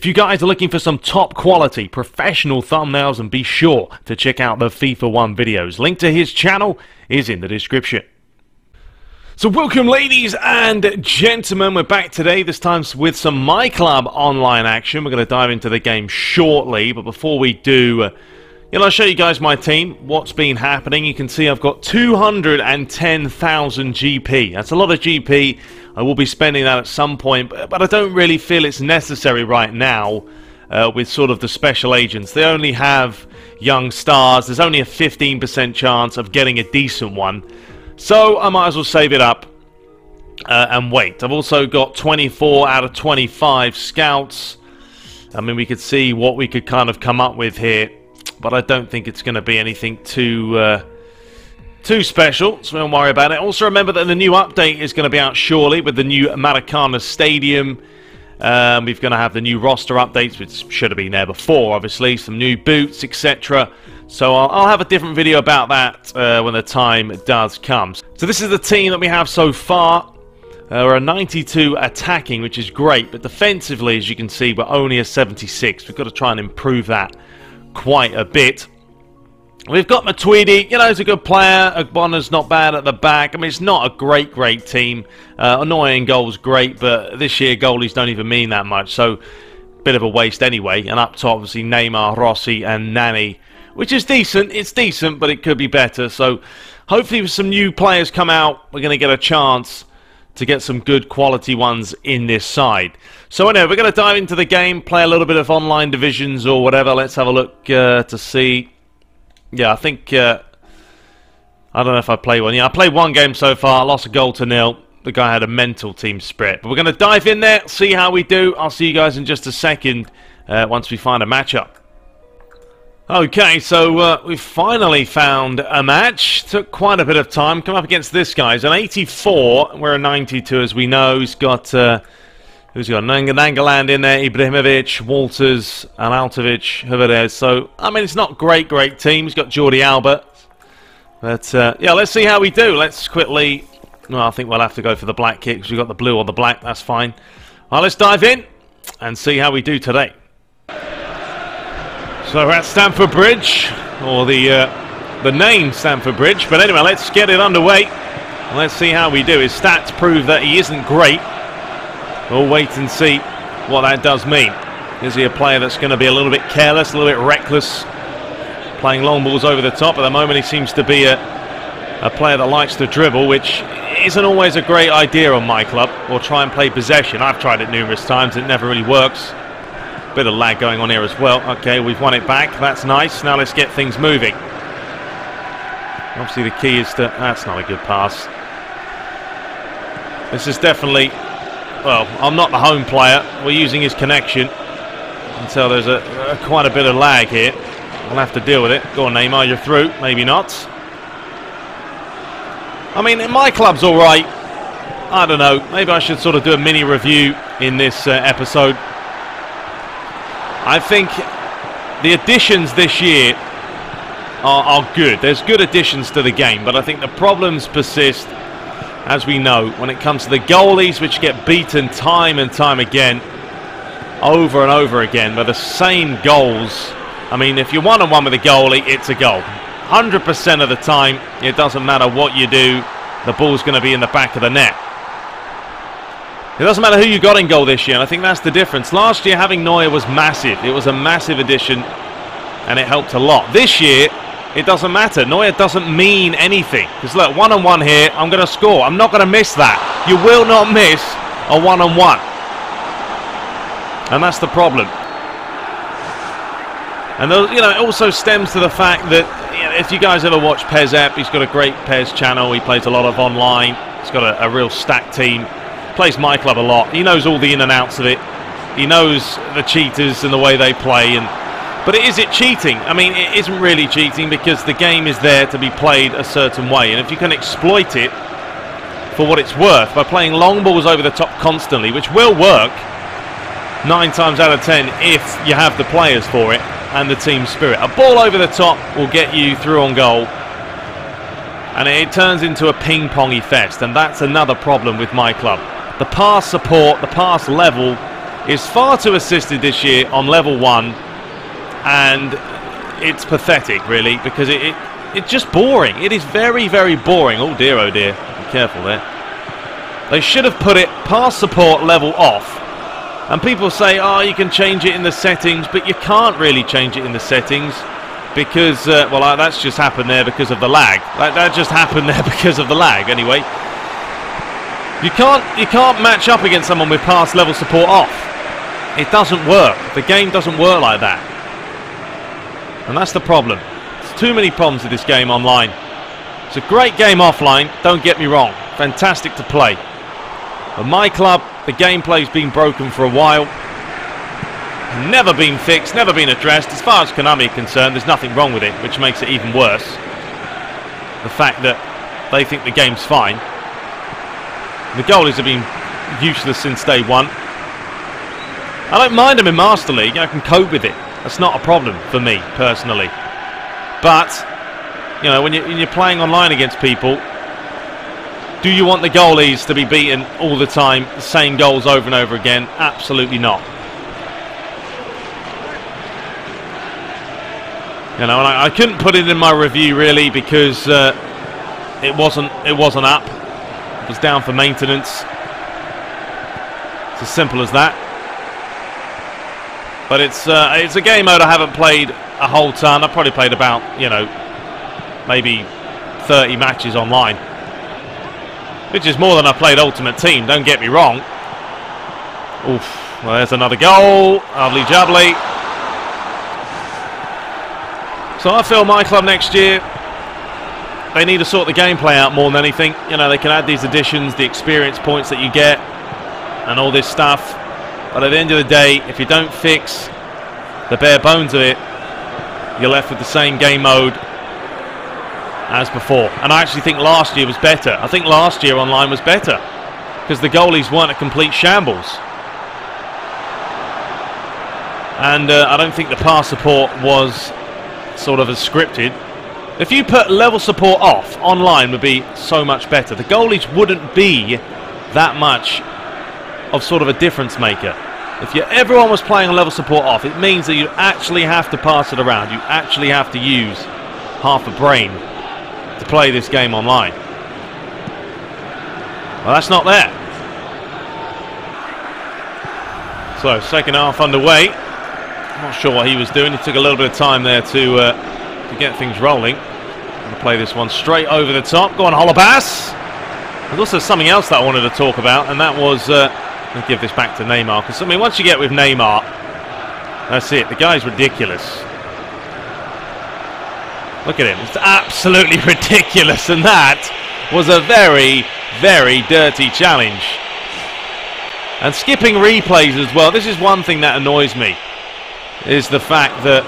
If you guys are looking for some top quality professional thumbnails, and be sure to check out the FIFA 1 videos. Link to his channel is in the description. So welcome, ladies and gentlemen, we're back today, this time with some My Club online action. We're going to dive into the game shortly, but before we do, I'll show you guys my team, what's been happening. You can see I've got 210,000 GP. That's a lot of GP. I will be spending that at some point, but I don't really feel it's necessary right now with sort of the special agents. They only have young stars. There's only a 15% chance of getting a decent one. So I might as well save it up and wait. I've also got 24 out of 25 scouts. I mean, we could see what we could kind of come up with here, but I don't think it's going to be anything too special, so don't worry about it. Also remember that the new update is going to be out shortly with the new Maracana Stadium. We're going to have the new roster updates, which should have been there before, obviously. Some new boots, etc. So I'll have a different video about that when the time does come. So this is the team that we have so far. We're a 92 attacking, which is great, but defensively, as you can see, we're only a 76. We've got to try and improve that quite a bit. We've got Matuidi, he's a good player. Ogbona's not bad at the back. I mean, it's not a great team. Annoying goals, great, but this year goalies don't even mean that much, so bit of a waste anyway. And up top, obviously, Neymar, Rossi, and Nani, which is decent. It's decent, but it could be better. So hopefully with some new players come out, we're going to get a chance to get some good quality ones in this side. So anyway, we're going to dive into the game, play a little bit of online divisions or whatever. Let's have a look to see. Yeah, I think, I don't know if I played one. Yeah, I played one game so far, lost a goal to 0. The guy had a mental team spirit. But we're going to dive in there, see how we do. I'll see you guys in just a second once we find a matchup. Okay, so we finally found a match. Took quite a bit of time. Come up against this guy. He's an 84. We're a 92, as we know. He's got, who's got Nangaland in there, Ibrahimovic, Walters, Arnautovic, Hrvedez. So, I mean, it's not great team. He's got Jordi Alba. But, yeah, let's see how we do. Let's quickly... Well, I think we'll have to go for the black kick because we've got the blue or the black. That's fine. Well, let's dive in and see how we do today. So we're at Stamford Bridge, or the name Stamford Bridge. But anyway, let's get it underway. Let's see how we do. His stats prove that he isn't great. We'll wait and see what that does mean. Is he a player that's going to be a little bit careless, a little bit reckless, playing long balls over the top? At the moment, he seems to be a player that likes to dribble, which isn't always a great idea on My Club, or try and play possession. I've tried it numerous times. It never really works. Bit of lag going on here as well. Okay, we've won it back. That's nice. Now let's get things moving. Obviously, the key is to... That's not a good pass. This is definitely... Well, I'm not the home player. We're using his connection until there's quite a bit of lag here. We'll have to deal with it. Go on, Neymar, you're through. Maybe not. I mean, My Club's all right. I don't know. Maybe I should sort of do a mini review in this episode. I think the additions this year are good. There's good additions to the game, but I think the problems persist, as we know, when it comes to the goalies, which get beaten time and time again, over and over again, by the same goals. I mean, if you're one-on-one with a goalie, it's a goal. 100% of the time, it doesn't matter what you do, the ball's going to be in the back of the net. It doesn't matter who you got in goal this year, and I think that's the difference. Last year, having Neuer was massive. It was a massive addition, and it helped a lot. This year, it doesn't matter. Neuer doesn't mean anything. Because look, one-on-one here, I'm going to score. I'm not going to miss that. You will not miss a one-on-one. And that's the problem. And it also stems to the fact that, if you guys ever watch PES, he's got a great PES channel. He plays a lot of online. He's got a real stacked team. Plays My Club a lot. He knows all the in and outs of it. He knows the cheaters and the way they play. But is it cheating? I mean, it isn't really cheating because the game is there to be played a certain way. And if you can exploit it for what it's worth by playing long balls over the top constantly, which will work 9 times out of 10 if you have the players for it and the team spirit. A ball over the top will get you through on goal. And it turns into a ping-pongy fest. And that's another problem with My Club. The pass support, the pass level is far too assisted this year on level 1, and it's pathetic, really, because it's just boring. It is very, very boring. Oh dear, be careful there. They should have put it pass support level off. And people say, oh, you can change it in the settings, but you can't really change it in the settings because, well, that's just happened there because of the lag. That just happened there because of the lag, anyway. You can't match up against someone with pass level support off. It doesn't work. The game doesn't work like that. And that's the problem. There's too many problems with this game online. It's a great game offline, don't get me wrong. Fantastic to play. But my club, the gameplay's been broken for a while. Never been fixed, never been addressed. As far as Konami are concerned, there's nothing wrong with it, which makes it even worse. The fact that they think the game's fine. The goalies have been useless since day one. I don't mind them in Master League, I can cope with it. That's not a problem for me, personally. But, you know, when you're playing online against people, do you want the goalies to be beaten all the time, the same goals over and over again? Absolutely not. You know, and I couldn't put it in my review really because it wasn't up. It was down for maintenance. It's as simple as that. But it's a game mode I haven't played a whole ton. I've probably played about, you know, maybe 30 matches online, which is more than I played Ultimate Team, don't get me wrong. Oof, well, there's another goal. Lovely jubbly. So I feel my club next year, they need to sort the gameplay out more than anything. You know, they can add these additions, the experience points that you get, and all this stuff. But at the end of the day, if you don't fix the bare bones of it, you're left with the same game mode as before. And I actually think last year was better. I think last year online was better because the goalies weren't a complete shambles. And I don't think the pass support was sort of as scripted. If you put level support off, online would be so much better. The goalies wouldn't be that much of sort of a difference maker. If everyone was playing on level support off, it means that you actually have to pass it around. You actually have to use half a brain to play this game online. Well, that's not there. So, second half underway. Not sure what he was doing. He took a little bit of time there to get things rolling. I'm going to play this one straight over the top. Go on, Holebas. There's also something else that I wanted to talk about, and that was... I'll give this back to Neymar, because I mean, once you get with Neymar, that's it. The guy's ridiculous. Look at him. It's absolutely ridiculous, and that was a very, very dirty challenge. And skipping replays as well. This is one thing that annoys me, is the fact that,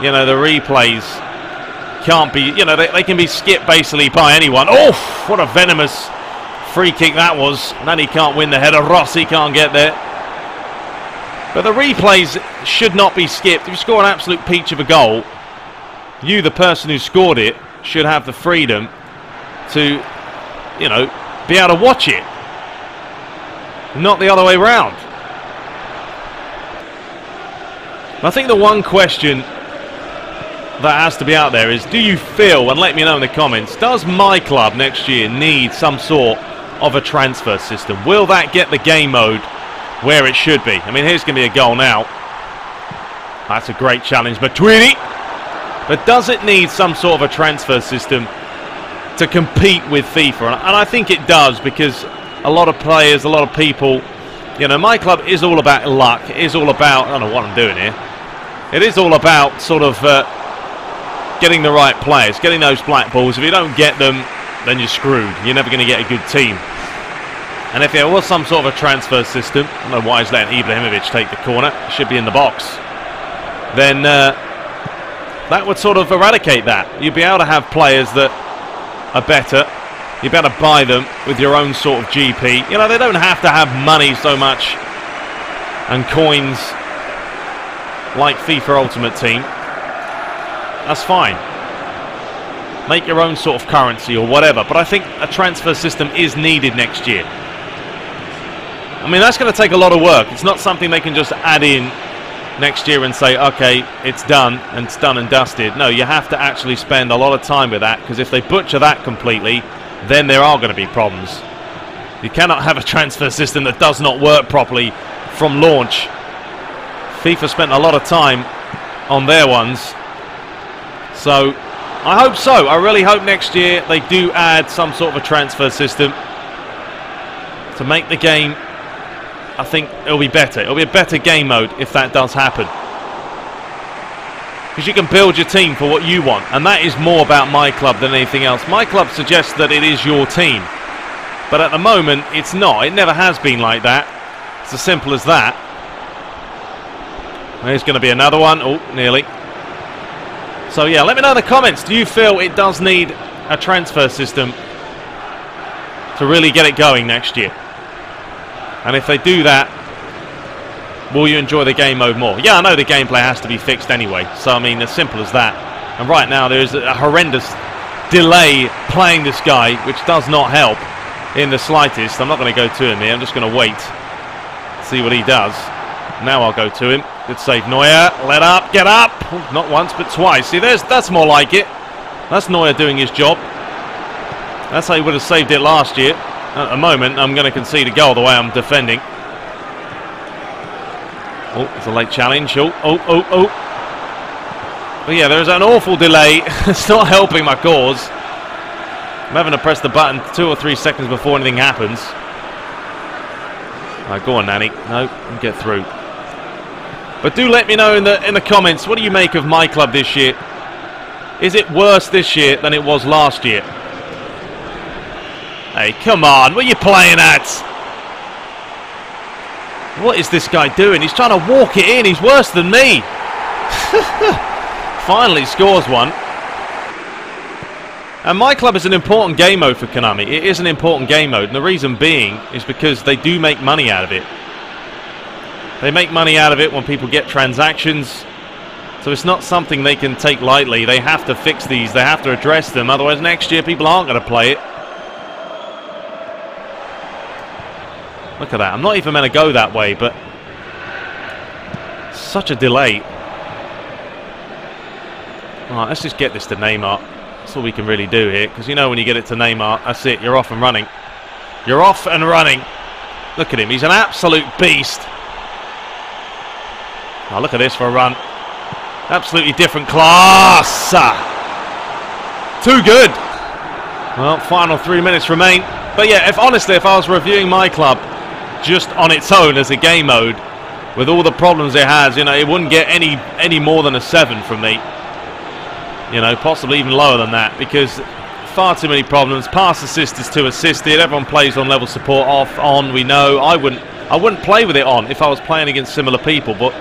you know, the replays can't be, you know, they can be skipped basically by anyone. Oh, what a venomous free kick that was. Nani can't win the header. Rossi can't get there. But the replays should not be skipped. If you score an absolute peach of a goal, you, the person who scored it, should have the freedom to, you know, be able to watch it. Not the other way round. I think the one question that has to be out there is, do you feel, and let me know in the comments, does my club next year need some sort of a transfer system? Will that get the game mode where it should be? I mean, here's going to be a goal now. That's a great challenge, Matuidi. But does it need some sort of a transfer system to compete with FIFA? And I think it does, because a lot of players, a lot of people, you know, my club is all about luck. It is all about, I don't know what I'm doing here. It is all about sort of getting the right players, getting those black balls. If you don't get them, then you're screwed. You're never going to get a good team. And if there was some sort of a transfer system, I don't know why he's letting Ibrahimovic take the corner, it should be in the box, then that would sort of eradicate that. You'd be able to have players that are better. You'd be able to buy them with your own sort of GP. You know, they don't have to have money so much and coins like FIFA Ultimate Team. That's fine. Make your own sort of currency or whatever. But I think a transfer system is needed next year. I mean, that's going to take a lot of work. It's not something they can just add in next year and say, okay, it's done and dusted. No, you have to actually spend a lot of time with that, because if they butcher that completely, then there are going to be problems. You cannot have a transfer system that does not work properly from launch. FIFA spent a lot of time on their ones. So, I hope so. I really hope next year they do add some sort of a transfer system to make the game. I think it'll be better. It'll be a better game mode if that does happen. Because you can build your team for what you want. And that is more about My Club than anything else. My Club suggests that it is your team. But at the moment, it's not. It never has been like that. It's as simple as that. There's going to be another one. Oh, nearly. So yeah, let me know in the comments. Do you feel it does need a transfer system to really get it going next year? And if they do that, will you enjoy the game mode more? Yeah, I know the gameplay has to be fixed anyway. So, I mean, as simple as that. And right now, there is a horrendous delay playing this guy, which does not help in the slightest. I'm not going to go to him here. I'm just going to wait. See what he does. Now I'll go to him. Good save, Neuer. Let up, get up. Not once, but twice. See, that's more like it. That's Neuer doing his job. That's how he would have saved it last year. At the moment, I'm going to concede a goal the way I'm defending. Oh, it's a late challenge. Oh. But yeah, there's an awful delay. It's not helping my cause. I'm having to press the button 2 or 3 seconds before anything happens. Right, go on, Nani. No, get through. But do let me know in the comments, what do you make of My Club this year? Is it worse this year than it was last year? Hey, come on, what are you playing at? What is this guy doing? He's trying to walk it in. He's worse than me. Finally scores one. And My Club is an important game mode for Konami. It is an important game mode, and the reason being is because they do make money out of it. They make money out of it when people get transactions. So it's not something they can take lightly. They have to fix these. They have to address them. Otherwise, next year, people aren't going to play it. Look at that. I'm not even meant to go that way, but such a delay. Alright, let's just get this to Neymar. That's all we can really do here. Because you know when you get it to Neymar, that's it. You're off and running. You're off and running. Look at him. He's an absolute beast. Oh, look at this for a run. Absolutely different class. Too good. Well, final 3 minutes remain. But yeah, honestly, if I was reviewing My Club just on its own as a game mode, with all the problems it has, you know, it wouldn't get any more than a 7 from me. You know, possibly even lower than that, because far too many problems. Pass assist is too assisted. Everyone plays on level support, off, on. We know. I wouldn't play with it on if I was playing against similar people. But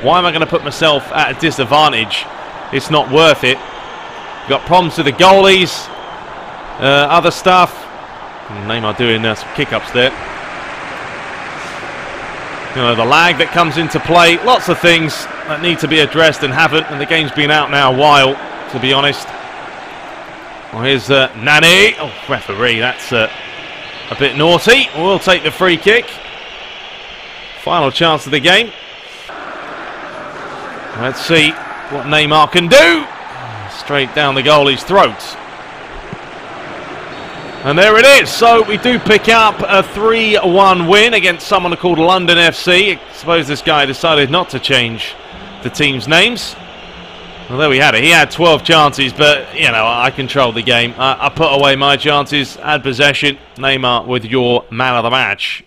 why am I going to put myself at a disadvantage? It's not worth it. Got problems with the goalies, other stuff. Neymar doing some kick-ups there. You know, the lag that comes into play. Lots of things that need to be addressed and haven't. And the game's been out now a while, to be honest. Well, here's Nani. Oh, referee, that's a bit naughty. We'll take the free kick. Final chance of the game. Let's see what Neymar can do. Straight down the goalie's throat. And there it is. So we do pick up a 3-1 win against someone called London FC. I suppose this guy decided not to change the team's names. Well, there we had it. He had 12 chances, but, you know, I controlled the game. I put away my chances, had possession. Neymar with your man of the match.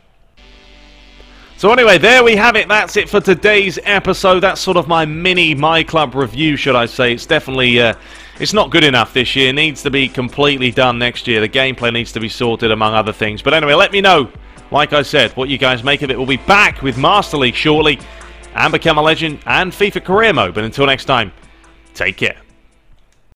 So anyway, there we have it. That's it for today's episode. That's sort of my mini My Club review, should I say. It's definitely, it's not good enough this year. It needs to be completely done next year. The gameplay needs to be sorted, among other things. But anyway, let me know, like I said, what you guys make of it. We'll be back with Master League shortly, and Become a Legend, and FIFA Career Mode. But until next time, take care.